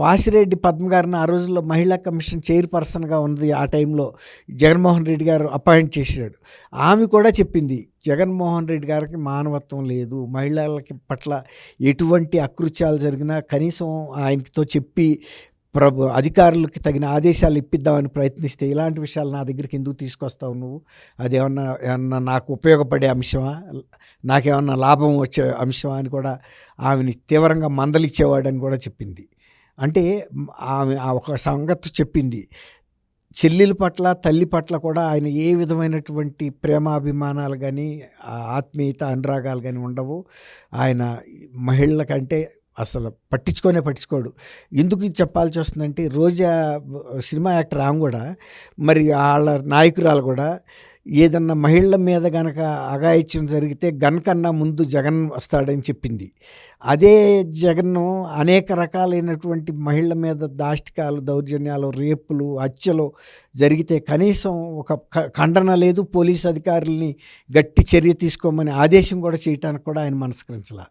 వాసిరెడ్డి పద్మ గారిని ఆ రోజుల్లో మహిళా కమిషన్ చైర్పర్సన్గా ఉంది. ఆ టైంలో జగన్మోహన్ రెడ్డి గారు అపాయింట్ చేశాడు. ఆమె కూడా చెప్పింది, జగన్మోహన్ రెడ్డి గారికి మానవత్వం లేదు, మహిళలకి పట్ల ఎటువంటి అకృత్యాలు జరిగినా కనీసం ఆయనతో చెప్పి అధికారులకి తగిన ఆదేశాలు ఇప్పిద్దామని ప్రయత్నిస్తే ఇలాంటి విషయాలు నా దగ్గరికి ఎందుకు తీసుకొస్తావు నువ్వు? ఏమన్నా నాకు ఉపయోగపడే అంశమా, నాకేమన్నా లాభం వచ్చే అంశమా అని కూడా ఆమెని తీవ్రంగా మందలిచ్చేవాడని కూడా చెప్పింది. అంటే ఆమె ఒక సంగతి చెప్పింది, చెల్లెల పట్ల తల్లి పట్ల కూడా ఆయన ఏ విధమైనటువంటి ప్రేమాభిమానాలు కానీ ఆత్మీయత అనురాగాలు కానీ ఉండవు. ఆయన మహిళలకంటే అసలు పట్టించుకోడు. ఎందుకు ఇది చెప్పాల్సి వస్తుందంటే, రోజా సినిమా యాక్టర్ ఆమె కూడా, మరి వాళ్ళ నాయకురాలు కూడా ఏదన్నా మహిళల మీద గనక అఘాయిత్యం జరిగితే కన్నా ముందు జగన్ వస్తాడని చెప్పింది. అదే జగన్ను అనేక రకాలైనటువంటి మహిళల మీద దాష్టికాలు, దౌర్జన్యాలు, రేపులు, హత్యలు జరిగితే కనీసం ఒక ఖండన లేదు. పోలీసు అధికారుల్ని గట్టి చర్య తీసుకోమని ఆదేశం కూడా చేయటానికి కూడా ఆయన మనస్కరించలా.